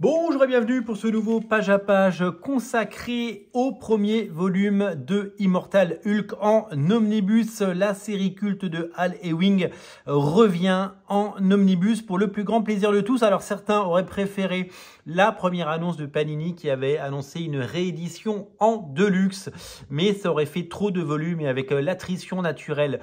Bonjour et bienvenue pour ce nouveau page à page consacré au premier volume de Immortal Hulk en omnibus. La série culte de Al Ewing revient en omnibus pour le plus grand plaisir de tous. Alors certains auraient préféré la première annonce de Panini qui avait annoncé une réédition en deluxe, mais ça aurait fait trop de volume et avec l'attrition naturelle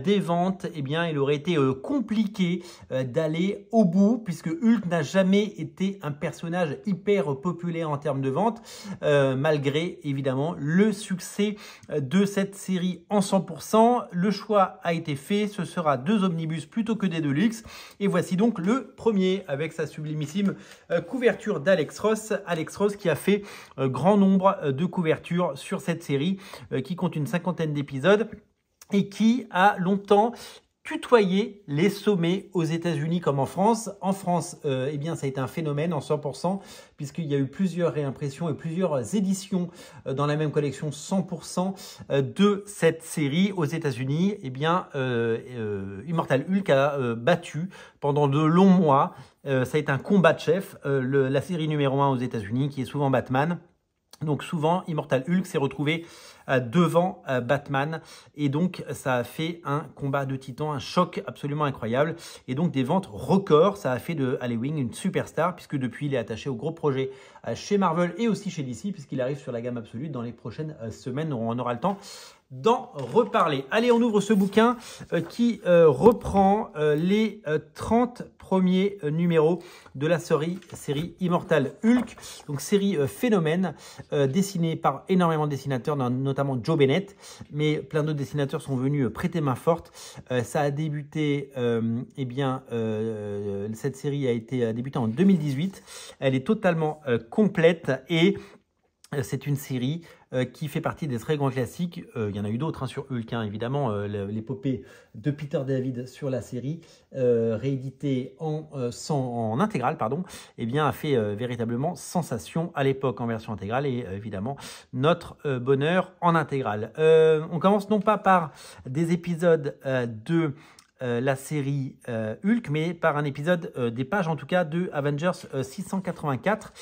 des ventes, eh bien il aurait été compliqué d'aller au bout puisque Hulk n'a jamais été un personnage hyper populaire en termes de vente, malgré évidemment le succès de cette série en 100%. Le choix a été fait, ce sera 2 omnibus plutôt que des deluxe. Et voici donc le premier avec sa sublimissime couverture d'Alex Ross. Alex Ross qui a fait grand nombre de couvertures sur cette série qui compte une 50aine d'épisodes et qui a longtemps tutoyer les sommets aux États-Unis comme en France. En France, eh bien, ça a été un phénomène en 100%, puisqu'il y a eu plusieurs réimpressions et plusieurs éditions dans la même collection 100% de cette série. Aux États-Unis, eh bien, Immortal Hulk a battu pendant de longs mois. Ça a été un combat de chef, la série numéro 1 aux États-Unis, qui est souvent Batman. Donc souvent, Immortal Hulk s'est retrouvé devant Batman et donc ça a fait un combat de titans, un choc absolument incroyable et donc des ventes records. Ça a fait de Al Ewing une superstar puisque depuis il est attaché au gros projet chez Marvel et aussi chez DC puisqu'il arrive sur la gamme absolue dans les prochaines semaines. On aura le temps d'en reparler. Allez, on ouvre ce bouquin qui reprend les 30 premiers numéros de la série Immortal Hulk. Donc série phénomène dessinée par énormément de dessinateurs, notamment Joe Bennett, mais plein d'autres dessinateurs sont venus prêter main forte. Ça a débuté, cette série a débuté en 2018. Elle est totalement complète et c'est une série qui fait partie des très grands classiques. Il y en a eu d'autres sur Hulk, évidemment. L'épopée de Peter David sur la série, rééditée en intégrale, eh bien, a fait véritablement sensation à l'époque en version intégrale et évidemment notre bonheur en intégrale. On commence non pas par des épisodes de la série Hulk, mais par un épisode, des pages en tout cas, de Avengers 684.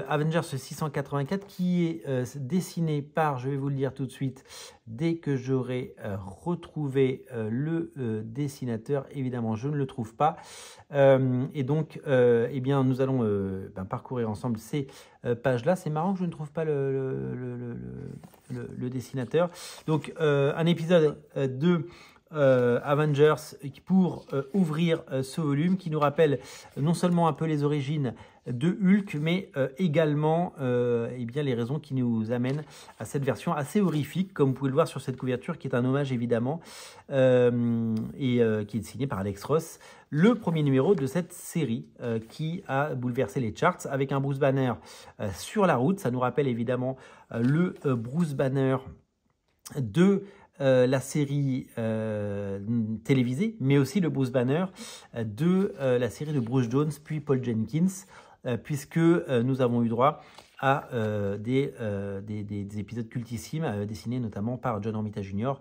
Avengers 684 qui est dessiné par, je vais vous le dire tout de suite, dès que j'aurai retrouvé le dessinateur, évidemment je ne le trouve pas. Et donc, eh bien, nous allons parcourir ensemble ces pages-là. C'est marrant que je ne trouve pas le dessinateur. Donc, un épisode de Avengers pour ouvrir ce volume qui nous rappelle non seulement un peu les origines de Hulk, mais également les raisons qui nous amènent à cette version assez horrifique, comme vous pouvez le voir sur cette couverture, qui est un hommage évidemment, qui est signé par Alex Ross. Le premier numéro de cette série qui a bouleversé les charts avec un Bruce Banner sur la route. Ça nous rappelle évidemment le Bruce Banner de la série télévisée, mais aussi le Bruce Banner de la série de Bruce Jones, puis Paul Jenkins, puisque nous avons eu droit à des épisodes cultissimes dessinés notamment par John Romita Jr.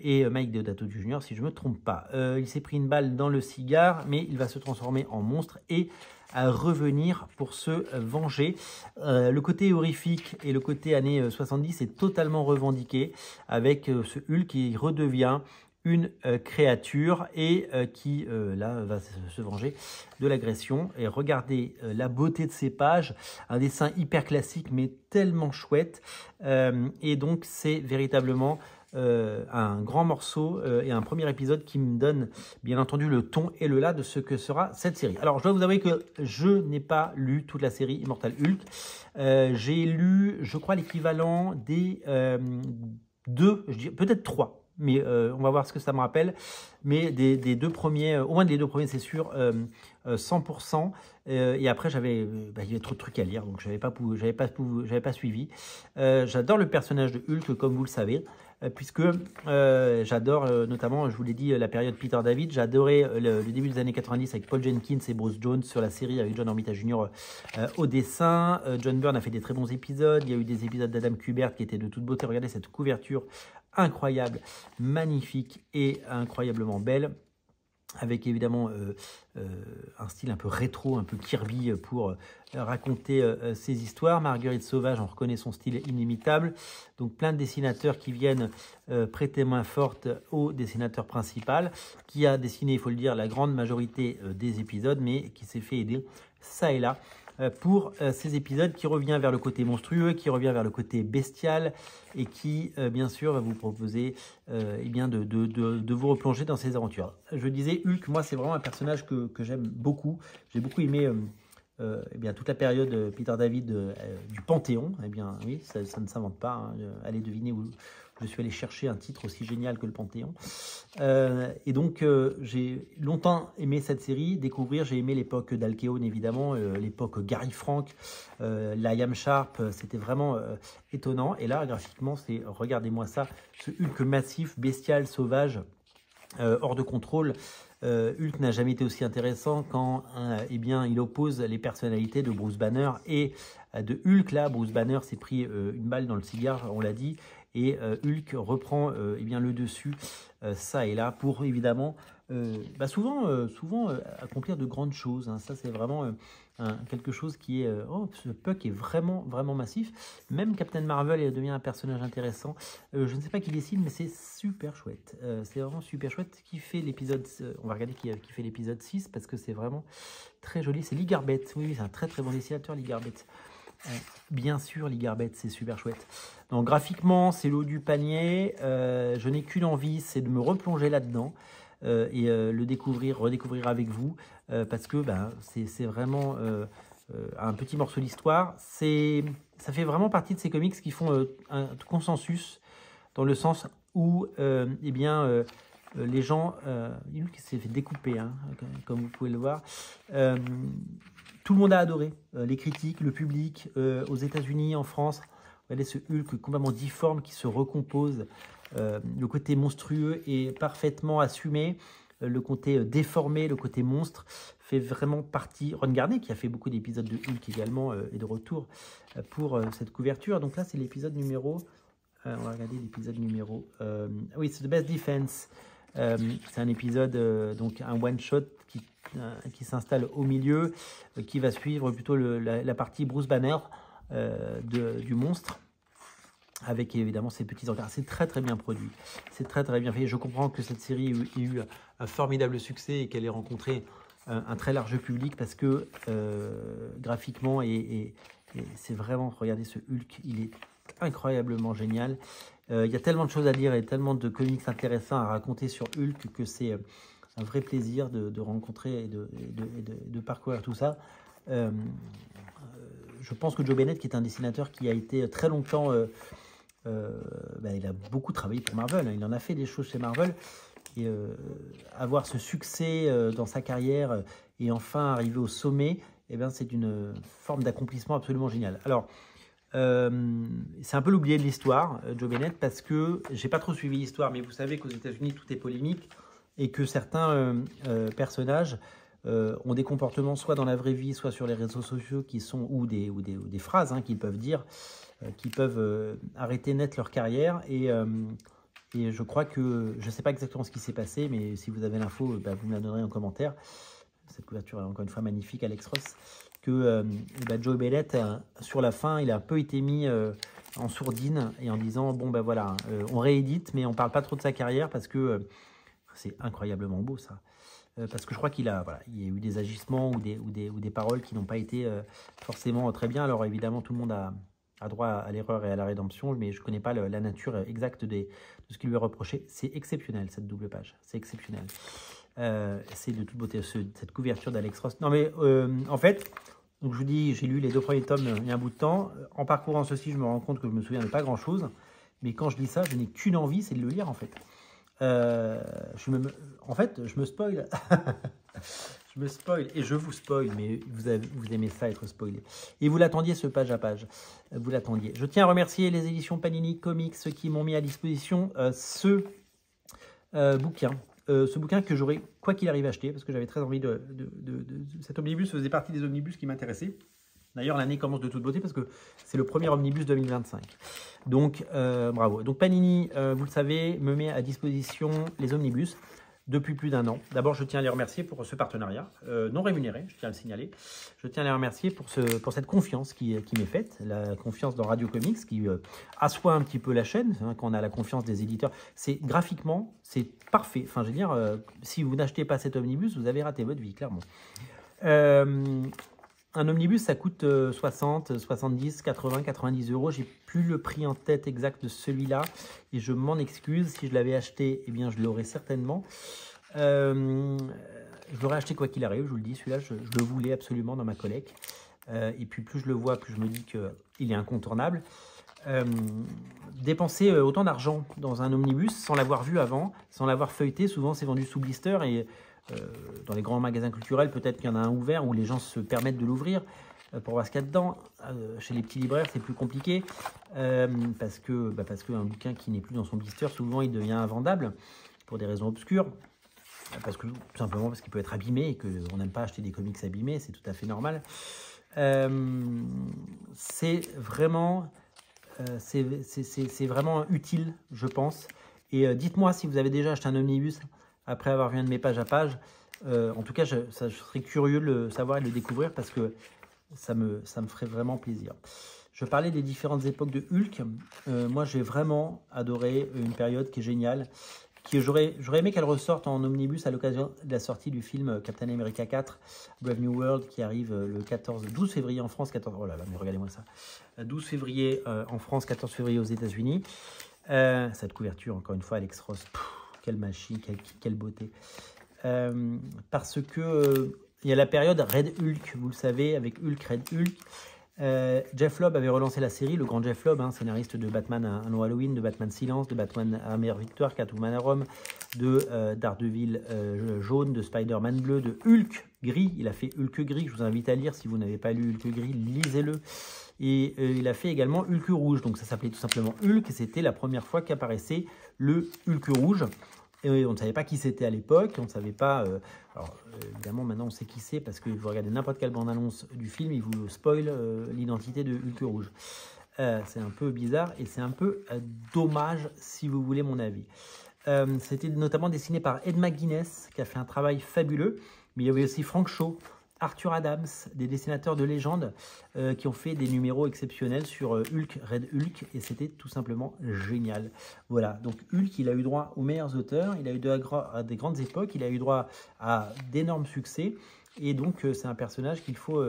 et Mike Deodato Jr. si je ne me trompe pas. Il s'est pris une balle dans le cigare, mais il va se transformer en monstre et à revenir pour se venger. Le côté horrifique et le côté années 70 est totalement revendiqué avec ce Hulk qui redevient une créature et qui là va se venger de l'agression. Et regardez la beauté de ces pages, un dessin hyper classique mais tellement chouette, et donc c'est véritablement un grand morceau et un premier épisode qui me donne bien entendu le ton et le là de ce que sera cette série. Alors je dois vous avouer que je n'ai pas lu toute la série Immortal Hulk. J'ai lu, je crois, l'équivalent des deux, je dirais peut-être 3. Mais on va voir ce que ça me rappelle. Mais des 2 premiers, au moins des 2 premiers, c'est sûr, 100%. Et après, il y avait trop de trucs à lire, donc j'avais pas suivi. J'adore le personnage de Hulk, comme vous le savez, puisque j'adore notamment, je vous l'ai dit, la période Peter David. J'adorais le début des années 90 avec Paul Jenkins et Bruce Jones sur la série avec John Romita Jr. Au dessin. John Byrne a fait des très bons épisodes. Il y a eu des épisodes d'Adam Kubert qui étaient de toute beauté. Regardez cette couverture incroyable, magnifique et incroyablement belle, avec évidemment un style un peu rétro, un peu Kirby pour raconter ses histoires. Marguerite Sauvage, on reconnaît son style inimitable. Donc plein de dessinateurs qui viennent prêter main forte au dessinateur principal, qui a dessiné, il faut le dire, la grande majorité des épisodes, mais qui s'est fait aider ça et là pour ces épisodes, qui revient vers le côté monstrueux, qui revient vers le côté bestial et qui, bien sûr, va vous proposer eh bien de vous replonger dans ces aventures. Je disais, Hulk, moi, c'est vraiment un personnage que j'aime beaucoup. J'ai beaucoup aimé eh bien, toute la période Peter David du Panthéon. Eh bien, oui, ça ne s'invente pas. Hein. Allez deviner où je suis allé chercher un titre aussi génial que le Panthéon. Et donc, j'ai longtemps aimé cette série. Découvrir, j'ai aimé l'époque d'Alkeon, évidemment, l'époque Gary Frank, Liam Sharp. C'était vraiment étonnant. Et là, graphiquement, c'est, regardez-moi ça, ce Hulk massif, bestial, sauvage, hors de contrôle. Hulk n'a jamais été aussi intéressant quand eh bien, il oppose les personnalités de Bruce Banner et de Hulk. Là, Bruce Banner s'est pris une balle dans le cigare, on l'a dit, et Hulk reprend eh bien, le dessus, ça et là, pour évidemment souvent accomplir de grandes choses. Hein. Ça, c'est vraiment quelque chose qui est... oh, ce Puck est vraiment, vraiment massif. Même Captain Marvel devient un personnage intéressant. Je ne sais pas qui dessine, mais c'est super chouette. C'est vraiment super chouette. Qui fait l'épisode... on va regarder qui fait l'épisode 6, parce que c'est vraiment très joli. C'est Lee Garbett. Oui, c'est un très, très bon dessinateur, Lee Garbett. Bien sûr, Lee Garbett, c'est super chouette. Donc, graphiquement, c'est l'eau du panier. Je n'ai qu'une envie, c'est de me replonger là-dedans. Et le redécouvrir avec vous, parce que c'est vraiment un petit morceau d'histoire. Ça fait vraiment partie de ces comics qui font un consensus, dans le sens où eh bien, les gens, il s'est fait découper, hein, comme vous pouvez le voir. Tout le monde a adoré, les critiques, le public, aux États-Unis, en France. Regardez ce Hulk complètement difforme qui se recompose. Le côté monstrueux est parfaitement assumé. Le côté déformé, le côté monstre fait vraiment partie. Ron Garnet, qui a fait beaucoup d'épisodes de Hulk également, est de retour pour cette couverture. Donc là, c'est l'épisode numéro... on va regarder l'épisode numéro... oui, c'est The Best Defense. C'est un épisode, donc un one-shot qui s'installe au milieu, qui va suivre plutôt la partie Bruce Banner du monstre, avec évidemment ces petits encarts. C'est très très bien produit, c'est très très bien fait. Je comprends que cette série ait eu un formidable succès et qu'elle ait rencontré un très large public, parce que graphiquement, et c'est vraiment, regardez ce Hulk, il est incroyablement génial. Il y a tellement de choses à dire et tellement de comics intéressants à raconter sur Hulk que c'est un vrai plaisir de rencontrer et de parcourir tout ça. Je pense que Joe Bennett, qui est un dessinateur qui a été très longtemps... il a beaucoup travaillé pour Marvel, hein. Il en a fait des choses chez Marvel. Et avoir ce succès dans sa carrière et enfin arriver au sommet, eh bien, c'est une forme d'accomplissement absolument géniale. Alors, c'est un peu l'oublié de l'histoire, Joe Bennett, parce que j'ai pas trop suivi l'histoire, mais vous savez qu'aux États-Unis tout est polémique et que certains personnages ont des comportements soit dans la vraie vie, soit sur les réseaux sociaux qui sont ou des phrases qu'ils peuvent dire, qui peuvent arrêter net leur carrière. Et je crois que, je ne sais pas exactement ce qui s'est passé, mais si vous avez l'info, vous me la donnerez en commentaire. Cette couverture est encore une fois magnifique, Alex Ross. Que Joe Bennett, sur la fin, il a un peu été mis en sourdine et en disant, bon voilà, on réédite, mais on ne parle pas trop de sa carrière, parce que c'est incroyablement beau ça. Parce que je crois qu'il y a eu des agissements ou des paroles qui n'ont pas été forcément très bien. Alors évidemment, tout le monde a droit à l'erreur et à la rédemption, mais je ne connais pas la nature exacte de ce qui lui est reproché. C'est exceptionnel, cette double page. C'est exceptionnel. C'est de toute beauté, cette couverture d'Alex Ross. Non mais, en fait, donc je vous dis, j'ai lu les 2 premiers tomes il y a un bout de temps. En parcourant ceci, je me rends compte que je me souviens de pas grand-chose. Mais quand je lis ça, je n'ai qu'une envie, c'est de le lire, en fait. En fait, je me spoil. Je me spoil et je vous spoil, mais vous aimez ça, être spoilé. Et vous l'attendiez, ce page à page. Vous l'attendiez. Je tiens à remercier les éditions Panini Comics qui m'ont mis à disposition ce bouquin. Ce bouquin que j'aurais, quoi qu'il arrive, acheté, parce que j'avais très envie cet omnibus faisait partie des omnibus qui m'intéressaient. D'ailleurs, l'année commence de toute beauté parce que c'est le premier omnibus 2025. Donc, bravo. Donc, Panini, vous le savez, me met à disposition les omnibus. depuis plus d'1 an. D'abord, je tiens à les remercier pour ce partenariat non rémunéré, je tiens à le signaler. Je tiens à les remercier pour cette confiance qui m'est faite, la confiance dans Radio Comics qui assoit un petit peu la chaîne, hein, quand on a la confiance des éditeurs. Graphiquement, c'est parfait. Enfin, je veux dire, si vous n'achetez pas cet omnibus, vous avez raté votre vie, clairement. Un omnibus, ça coûte 60, 70, 80, 90 euros. J'ai plus le prix en tête exact de celui-là et je m'en excuse. Si je l'avais acheté, eh bien, je l'aurais certainement. Je l'aurais acheté quoi qu'il arrive, je vous le dis. Celui-là, je le voulais absolument dans ma collecte. Et puis, plus je le vois, plus je me dis qu'il est incontournable. Dépenser autant d'argent dans un omnibus sans l'avoir vu avant, sans l'avoir feuilleté, souvent c'est vendu sous blister et dans les grands magasins culturels, peut-être qu'il y en a un ouvert où les gens se permettent de l'ouvrir pour voir ce qu'il y a dedans. Chez les petits libraires, c'est plus compliqué parce qu'un bouquin qui n'est plus dans son blister, souvent il devient invendable pour des raisons obscures. Tout simplement parce qu'il peut être abîmé et qu'on n'aime pas acheter des comics abîmés, c'est tout à fait normal. C'est vraiment utile, je pense. Et dites-moi si vous avez déjà acheté un omnibus après avoir vu un de mes page à page. En tout cas, je serais curieux de le savoir et de le découvrir parce que ça me ferait vraiment plaisir. Je parlais des différentes époques de Hulk. Moi, j'ai vraiment adoré une période qui est géniale. J'aurais aimé qu'elle ressorte en omnibus à l'occasion de la sortie du film Captain America 4, Brave New World, qui arrive le 12 février en France, oh là là, mais regardez-moi ça, 12 février en France, 14 février aux États-Unis. Cette couverture, encore une fois, Alex Ross, quelle machine, quelle beauté. Parce que il y a la période Red Hulk, vous le savez, avec Hulk, Red Hulk. Jeff Loeb avait relancé la série, le grand Jeff Loeb, hein, scénariste de Batman Un Long Halloween, de Batman Silence, de Batman Amère Victoire, Catwoman à Rome, de Daredevil jaune, de Spider-Man bleu, de Hulk gris. Il a fait Hulk gris, je vous invite à lire si vous n'avez pas lu Hulk gris, lisez-le. Et il a fait également Hulk rouge, donc ça s'appelait tout simplement Hulk, et c'était la première fois qu'apparaissait le Hulk rouge. Et on ne savait pas qui c'était à l'époque, on ne savait pas... évidemment, maintenant, on sait qui c'est, parce que vous regardez n'importe quelle bande-annonce du film, il vous spoil l'identité de Hulk rouge. C'est un peu bizarre, et c'est un peu dommage, si vous voulez mon avis. C'était notamment dessiné par Ed McGuinness, qui a fait un travail fabuleux, mais il y avait aussi Frank Shaw, Arthur Adams, des dessinateurs de légende qui ont fait des numéros exceptionnels sur Hulk, Red Hulk, et c'était tout simplement génial. Voilà, donc Hulk, il a eu droit aux meilleurs auteurs, il a eu droit à des grandes époques, il a eu droit à d'énormes succès, et donc c'est un personnage qu'il faut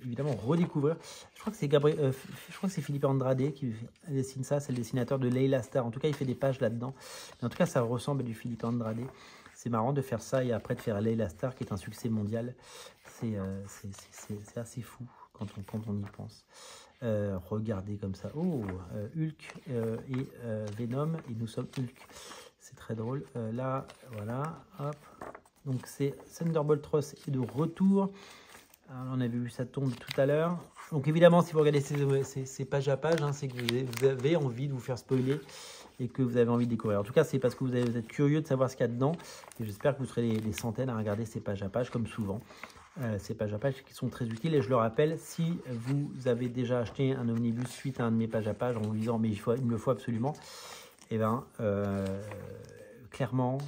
évidemment redécouvrir. Je crois que c'est Philippe Andrade qui dessine ça, c'est le dessinateur de Layla Starr. En tout cas, il fait des pages là-dedans. En tout cas, ça ressemble à du Philippe Andrade. C'est marrant de faire ça et après de faire Layla Starr, qui est un succès mondial. C'est assez fou quand on y pense. Regardez comme ça. Oh, Hulk et Venom, et nous sommes Hulk. C'est très drôle. Là, voilà, hop. Donc c'est Thunderbolt Ross est de retour. Alors, on avait vu ça tombe tout à l'heure. Donc évidemment, si vous regardez ces pages à page, hein, c'est que vous avez envie de vous faire spoiler et que vous avez envie de découvrir. En tout cas, c'est parce que vous êtes curieux de savoir ce qu'il y a dedans. Et j'espère que vous serez des centaines à regarder ces pages à page, comme souvent. Ces pages à page qui sont très utiles. Et je le rappelle, si vous avez déjà acheté un omnibus suite à un de mes pages à page en vous disant « mais il me le faut absolument », eh bien, clairement,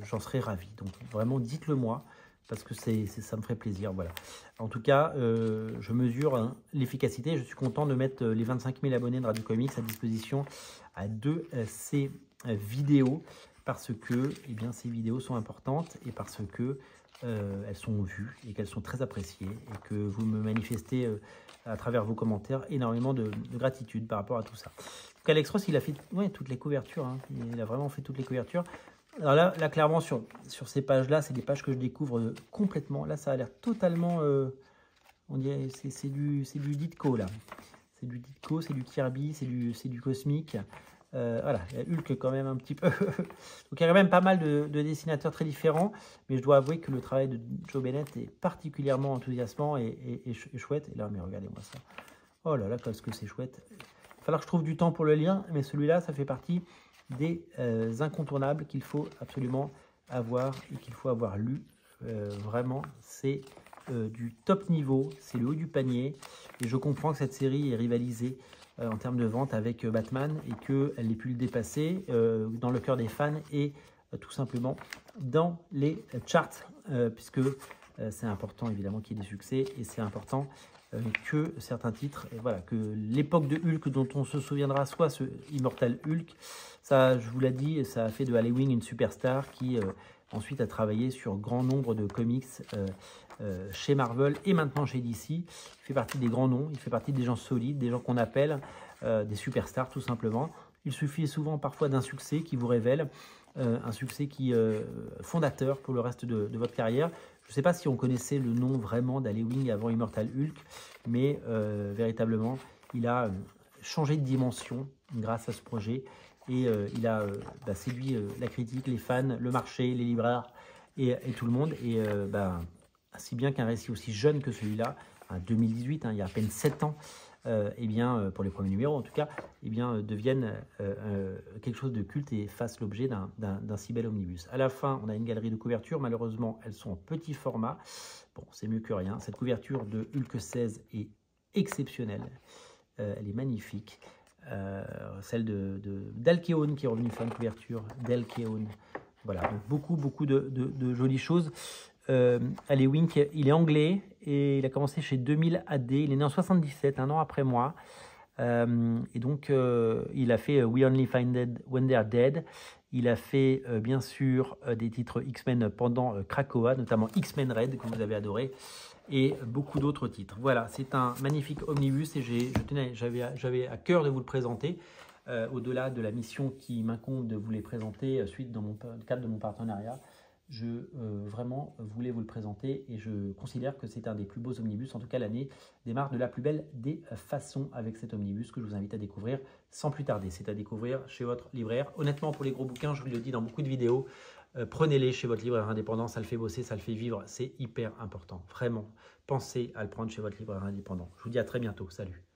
j'en serais ravi. Donc vraiment, dites-le moi, parce que ça me ferait plaisir. Voilà. En tout cas, je mesure l'efficacité. Je suis content de mettre les 25 000 abonnés de Radio Comics à disposition de ces vidéos, parce que ces vidéos sont importantes et parce que elles sont vues et qu'elles sont très appréciées et que vous me manifestez à travers vos commentaires énormément de gratitude par rapport à tout ça. Donc Alex Ross, il a fait toutes les couvertures, hein. Il a vraiment fait toutes les couvertures. Alors là clairement, sur ces pages-là, c'est des pages que je découvre complètement. Là, ça a l'air totalement... on dirait c'est du Ditko, là. C'est du Ditko, c'est du Kirby, c'est du cosmique. Voilà, il y a Hulk quand même un petit peu. Donc il y a quand même pas mal de dessinateurs très différents, mais je dois avouer que le travail de Joe Bennett est particulièrement enthousiasmant et chouette. Et là, mais regardez-moi ça. Oh là là, qu'est-ce que c'est chouette. Il va falloir que je trouve du temps pour le lire, mais celui-là, ça fait partie des incontournables qu'il faut absolument avoir et qu'il faut avoir lu. Vraiment, c'est du top niveau, c'est le haut du panier. Et je comprends que cette série est rivalisée en termes de vente avec Batman et qu'elle ait pu le dépasser dans le cœur des fans et tout simplement dans les charts, puisque c'est important évidemment qu'il y ait des succès et c'est important que certains titres, voilà, que l'époque de Hulk dont on se souviendra, soit ce Immortal Hulk, ça je vous l'ai dit, ça a fait de Harley Wing une superstar qui ensuite a travaillé sur grand nombre de comics chez Marvel et maintenant chez DC. Il fait partie des grands noms, il fait partie des gens solides, des gens qu'on appelle des superstars tout simplement. Il suffit souvent parfois d'un succès qui vous révèle, un succès qui fondateur pour le reste de votre carrière. Je ne sais pas si on connaissait le nom vraiment d'Harley Wing avant Immortal Hulk, mais véritablement, il a changé de dimension grâce à ce projet et il a séduit la critique, les fans, le marché, les libraires et tout le monde. Et si bien qu'un récit aussi jeune que celui-là, en 2018, il y a à peine 7 ans, eh bien, pour les premiers numéros en tout cas, eh bien, deviennent quelque chose de culte et fassent l'objet d'un si bel omnibus. À la fin, on a une galerie de couvertures. Malheureusement, elles sont en petit format. Bon, c'est mieux que rien. Cette couverture de Hulk 16 est exceptionnelle. Elle est magnifique. Celle d'Al Keown qui est revenu faire une couverture d'Al Keown. Voilà, donc beaucoup de jolies choses. Harley Wing, il est anglais et il a commencé chez 2000 AD. Il est né en 77, un an après moi. Et donc, il a fait We Only Find Dead When They're Dead. Il a fait, bien sûr, des titres X-Men pendant Krakoa, notamment X-Men Red, que vous avez adoré, et beaucoup d'autres titres. Voilà, c'est un magnifique omnibus et j'avais à cœur de vous le présenter. Au-delà de la mission qui m'incombe de vous les présenter suite dans le cadre de mon partenariat, je vraiment voulais vous le présenter et je considère que c'est un des plus beaux omnibus. En tout cas, l'année démarre de la plus belle des façons avec cet omnibus que je vous invite à découvrir sans plus tarder. C'est à découvrir chez votre libraire. Honnêtement, pour les gros bouquins, je vous le dis dans beaucoup de vidéos, prenez-les chez votre libraire indépendant. Ça le fait bosser, ça le fait vivre. C'est hyper important. Vraiment, pensez à le prendre chez votre libraire indépendant. Je vous dis à très bientôt. Salut.